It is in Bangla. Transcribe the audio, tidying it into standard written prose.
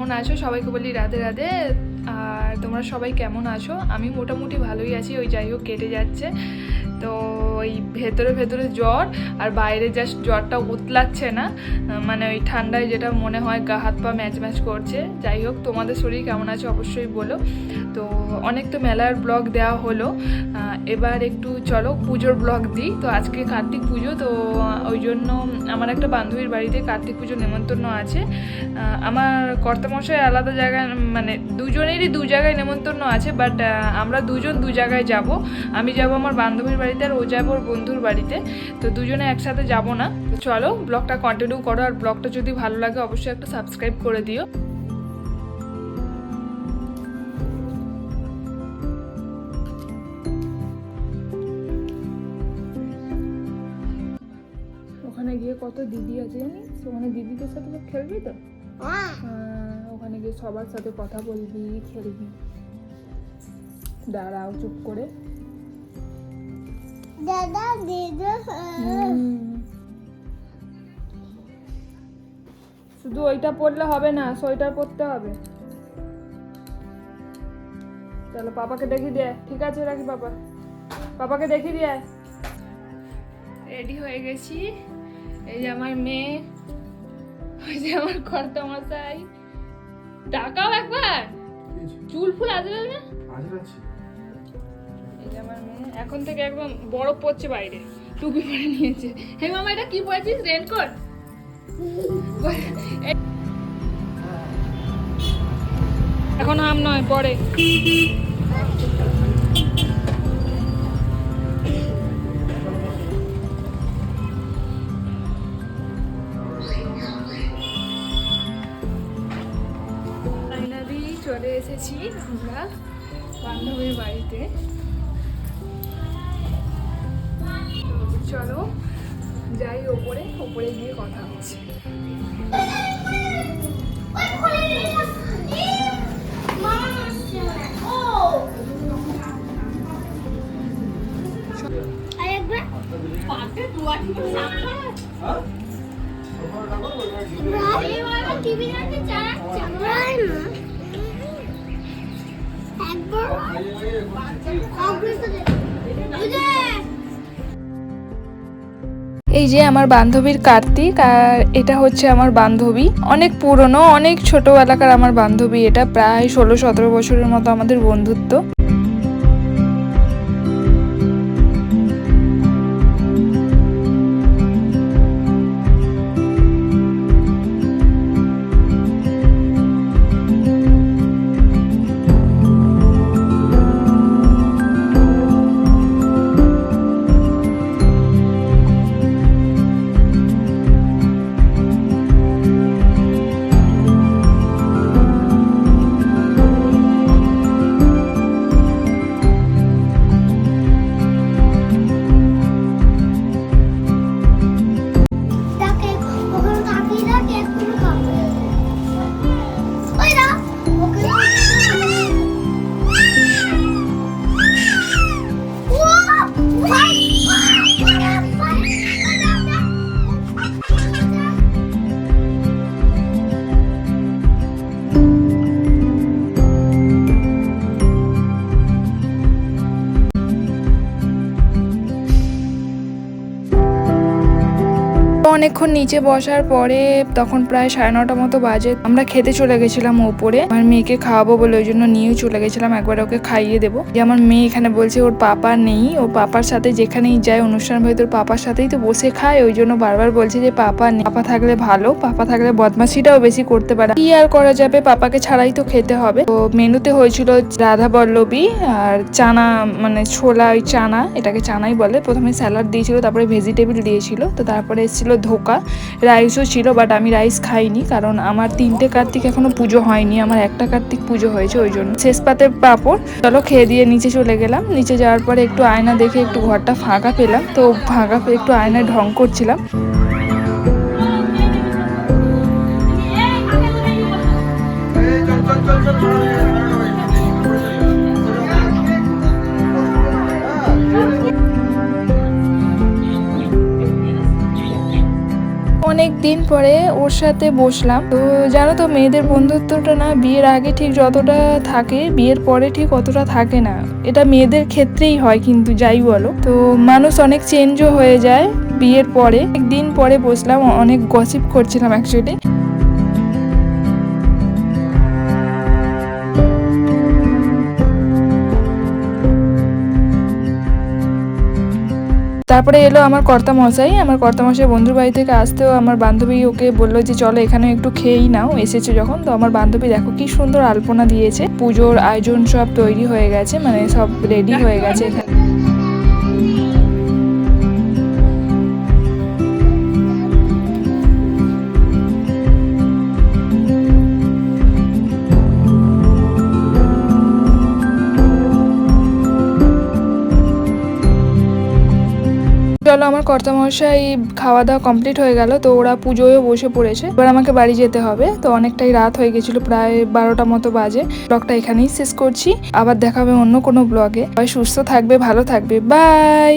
কেমন আছো? সবাইকে বলি রাধে রাধে। আর তোমরা সবাই কেমন আছো? আমি মোটামুটি ভালোই আছি, ওই যাই হোক কেটে যাচ্ছে। তো ওই ভেতরে ভেতরে জ্বর, আর বাইরে জাস্ট জ্বরটা উতলাচ্ছে না, মানে ওই ঠান্ডায় যেটা মনে হয় গা হাত পা ম্যাচ ম্যাচ করছে। যাই হোক, তোমাদের শরীর কেমন আছে অবশ্যই বলো। তো অনেক তো মেলার ব্লগ দেওয়া হলো, এবার একটু চলো পুজোর ব্লগ দিই। তো আজকে কার্তিক পুজো, তো ওই জন্য আমার একটা বান্ধবীর বাড়িতে কার্তিক পুজো নেমন্তন্ন আছে। আমার কর্তামশাই আলাদা জায়গায়, মানে দুজনেরই দু জায়গায় নেমন্তন্ন আছে, বাট আমরা দুজন দু জায়গায় যাব। আমি যাব আমার বান্ধবীর বাড়িতে, আর ও যাবো ওর বন্ধুর বাড়িতে। তো দুজনে একসাথে যাব না। তো চলো ব্লগটা কন্টিনিউ করো, আর ব্লগটা যদি ভালো লাগে অবশ্যই একটা সাবস্ক্রাইব করে দিও। ওখানে গিয়ে কত দিদি আছে জানিস? ওখানে দিদিদের সাথে সব খেলবি তো? ওখানে গিয়ে সবার সাথে কথা বলবি, খেলবি। দাঁড়াও চুপ করে। দাদা দিদা শুধু ওইটা পরলে হবে না, সোয়েটার পরতে হবে। চলো পাপাকে দেখিয়ে দিয়ে। ঠিক আছে, রাখি পাপা, পাপাকে দেখিয়ে দিয়ে। রেডি হয়ে গেছি। এই যে আমার মেয়ে, ওই যে আমার কর্তামশাই। ডাকাও একবার, চুল ফুল আজরাল না? এই যে আমার মেয়ে এখন থেকে একদম বরফ পড়ছে বাইরে, টুপি পরে নিয়েছে। হে মামা, এটা কি পরেছিস? রেনকোট? এখন আম নয়, পরে। ফাইনালি চলে এসেছি আমরা বান্ধবীর বাড়িতে। চলো যাই ওপরে, ওপরে গিয়ে কথা হচ্ছে। এই যে আমার বান্ধবীর কার্তিক, আর এটা হচ্ছে আমার বান্ধবী। অনেক পুরনো, অনেক ছোটবেলাকার আমার বান্ধবী। এটা প্রায় 16-17 বছরের মতো আমাদের বন্ধুত্ব। অনেকক্ষণ নিচে বসার পরে তখন প্রায় 9:30 মতো বাজে, আমরা খেতে চলে গেছিলাম ওপরে। আমার মেয়েকে খাওয়াবো বলে ওই জন্য নিয়েও চলে গেছিলাম, একবার ওকে খাইয়ে দেবো। যে আমার মেয়ে এখানে বলছে ওর পাপা নেই, ওর পাপার সাথে যেখানেই যায় অনুষ্ঠান বাড়িতে ওর পাপার সাথেই তো বসে খায়, ওই জন্য বারবার বলছে যে পাপা নেই। পাপা থাকলে ভালো, পাপা থাকলে বদমাশিটাও বেশি করতে পারে। কি আর করা যাবে, পাপাকে ছাড়াই তো খেতে হবে। তো মেনুতে হয়েছিল রাধা বল্লবী আর চানা, মানে ছোলা, ওই চানা, এটাকে চানাই বলে। প্রথমে স্যালাড দিয়েছিল, তারপরে ভেজিটেবল দিয়েছিল, তো তারপরে এসেছিল ধোকা, রাইসও ছিল। বাট আমি রাইস খাইনি, কারণ আমার 3টে কার্তিক এখনো পুজো হয়নি, আমার একটা কার্তিক পুজো হয়েছে, ওই জন্য। শেষ পাতে পাঁপড়। চলো খেয়ে দিয়ে নিচে চলে গেলাম। নিচে যাওয়ার পরে একটু আয়না দেখে একটু ঘরটা ফাঁকা পেলাম, তো ফাঁকা পেয়ে একটু আয়নায় ঢং করছিলাম। অনেক অনেকদিন পরে ওর সাথে বসলাম। তো জানো তো মেয়েদের বন্ধুত্বটা না বিয়ের আগে ঠিক যতটা থাকে বিয়ের পরে ঠিক অতটা থাকে না। এটা মেয়েদের ক্ষেত্রেই হয়, কিন্তু যাই বলো, তো মানুষ অনেক চেঞ্জও হয়ে যায় বিয়ের পরে। একদিন পরে বসলাম, অনেক গসিপ করছিলাম অ্যাকচুয়ালি। তারপরে এলো আমার কর্তামশাই। আমার কর্তামশাই বন্ধুর বাড়ি থেকে আসতেও আমার বান্ধবী ওকে বললো যে চলো এখানে একটু খেয়েই নাও, এসেছে যখন। তো আমার বান্ধবী দেখো কি সুন্দর আলপনা দিয়েছে, পুজোর আয়োজন সব তৈরি হয়ে গেছে, মানে সব রেডি হয়ে গেছে এখানে। চলো আমার কর্তামশাই খাওয়া দাওয়া কমপ্লিট হয়ে গেল, তো ওরা পুজোয়ও বসে পড়েছে। এবার আমাকে বাড়ি যেতে হবে, তো অনেকটাই রাত হয়ে গেছিল, প্রায় 12টা মতো বাজে। ব্লগটা এখানেই শেষ করছি, আবার দেখা হবে অন্য কোনো ব্লগে। সবাই সুস্থ থাকবে, ভালো থাকবে, বাই।